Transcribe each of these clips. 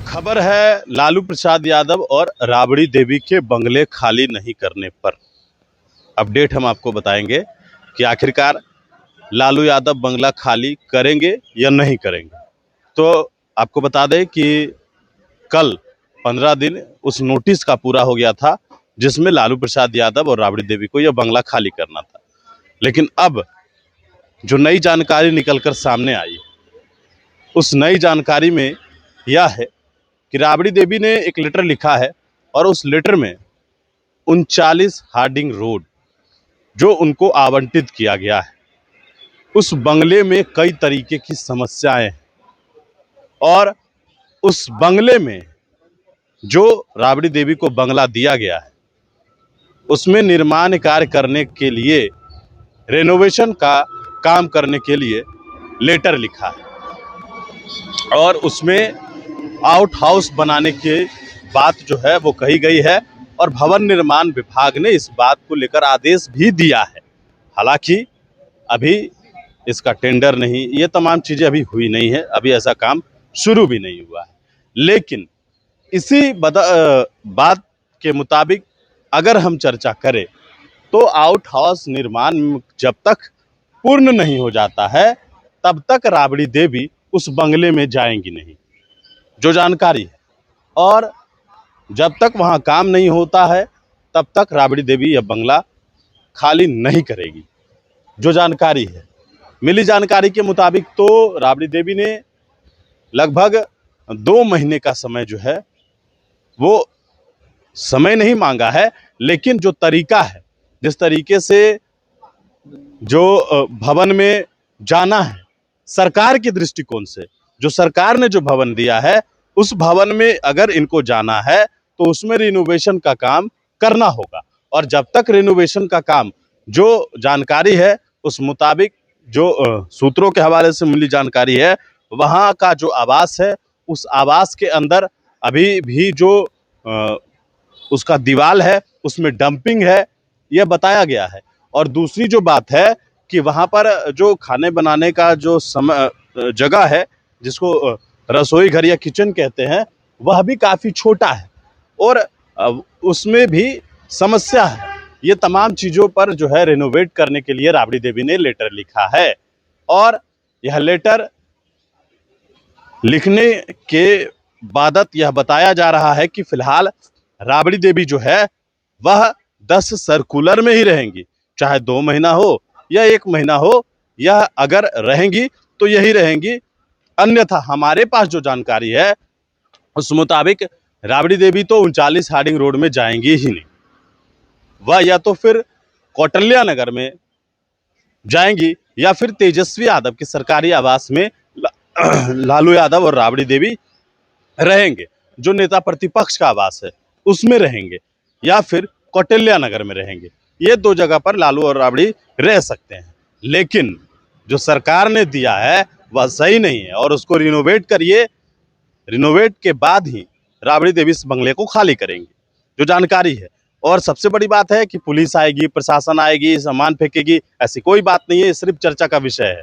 खबर है लालू प्रसाद यादव और राबड़ी देवी के बंगले खाली नहीं करने पर। अपडेट हम आपको बताएंगे कि आखिरकार लालू यादव बंगला खाली करेंगे या नहीं करेंगे। तो आपको बता दें कि कल 15 दिन उस नोटिस का पूरा हो गया था जिसमें लालू प्रसाद यादव और राबड़ी देवी को यह बंगला खाली करना था। लेकिन अब जो नई जानकारी निकलकर सामने आई, उस नई जानकारी में यह है कि राबड़ी देवी ने एक लेटर लिखा है और उस लेटर में 39 हार्डिंग रोड जो उनको आवंटित किया गया है, उस बंगले में कई तरीके की समस्याएं हैं और उस बंगले में जो राबड़ी देवी को बंगला दिया गया है उसमें निर्माण कार्य करने के लिए, रेनोवेशन का काम करने के लिए लेटर लिखा है और उसमें आउट हाउस बनाने की बात जो है वो कही गई है और भवन निर्माण विभाग ने इस बात को लेकर आदेश भी दिया है। हालांकि अभी इसका टेंडर नहीं, ये तमाम चीज़ें अभी हुई नहीं है, अभी ऐसा काम शुरू भी नहीं हुआ है। लेकिन इसी बात के मुताबिक अगर हम चर्चा करें तो आउट हाउस निर्माण जब तक पूर्ण नहीं हो जाता है तब तक राबड़ी देवी उस बंगले में जाएंगी नहीं, जो जानकारी है। और जब तक वहाँ काम नहीं होता है तब तक राबड़ी देवी यह बंगला खाली नहीं करेगी, जो जानकारी है। मिली जानकारी के मुताबिक तो राबड़ी देवी ने लगभग 2 महीने का समय जो है वो समय नहीं मांगा है, लेकिन जो तरीका है, जिस तरीके से जो भवन में जाना है सरकार के दृष्टिकोण से, जो सरकार ने जो भवन दिया है उस भवन में अगर इनको जाना है तो उसमें रिनोवेशन का काम करना होगा। और जब तक रिनोवेशन का काम, जो जानकारी है उस मुताबिक, जो सूत्रों के हवाले से मिली जानकारी है, वहाँ का जो आवास है उस आवास के अंदर अभी भी जो उसका दीवार है उसमें डंपिंग है, यह बताया गया है। और दूसरी जो बात है कि वहाँ पर जो खाने बनाने का जो जगह है, जिसको रसोई घर या किचन कहते हैं, वह भी काफ़ी छोटा है और उसमें भी समस्या है। ये तमाम चीज़ों पर जो है रेनोवेट करने के लिए राबड़ी देवी ने लेटर लिखा है और यह लेटर लिखने के बाद यह बताया जा रहा है कि फिलहाल राबड़ी देवी जो है वह 10 सर्कुलर में ही रहेंगी, चाहे 2 महीना हो या 1 महीना हो, यह अगर रहेंगी तो यही रहेंगी। अन्यथा हमारे पास जो जानकारी है उस मुताबिक राबड़ी देवी तो 39 हार्डिंग रोड में जाएंगी ही नहीं, वह या तो फिर कौटिल्य नगर में जाएंगी या फिर तेजस्वी यादव के सरकारी आवास में लालू यादव और राबड़ी देवी रहेंगे, जो नेता प्रतिपक्ष का आवास है उसमें रहेंगे, या फिर कौटिल्य नगर में रहेंगे। ये 2 जगह पर लालू और राबड़ी रह सकते हैं। लेकिन जो सरकार ने दिया है वह सही नहीं है और उसको रिनोवेट करिए, रिनोवेट के बाद ही राबड़ी देवी इस बंगले को खाली करेंगी, जो जानकारी है। और सबसे बड़ी बात है कि पुलिस आएगी, प्रशासन आएगी, सामान फेंकेगी, ऐसी कोई बात नहीं है। ये सिर्फ चर्चा का विषय है,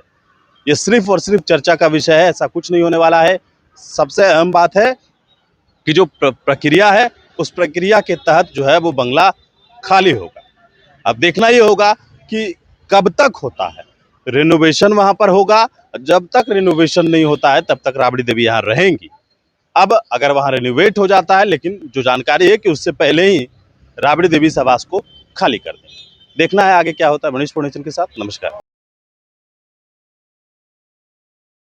ये सिर्फ और सिर्फ चर्चा का विषय है, ऐसा कुछ नहीं होने वाला है। सबसे अहम बात है कि जो प्रक्रिया है उस प्रक्रिया के तहत जो है वो बंगला खाली होगा। अब देखना ये होगा कि कब तक होता है रिनोवेशन वहां पर होगा। जब तक रिनोवेशन नहीं होता है तब तक राबड़ी देवी यहाँ रहेंगी। अब अगर वहां रिनोवेट हो जाता है, लेकिन जो जानकारी है कि उससे पहले ही राबड़ी देवी इस आवास को खाली कर दें। देखना है आगे क्या होता है। मनीष पूर्णचंद के साथ, नमस्कार।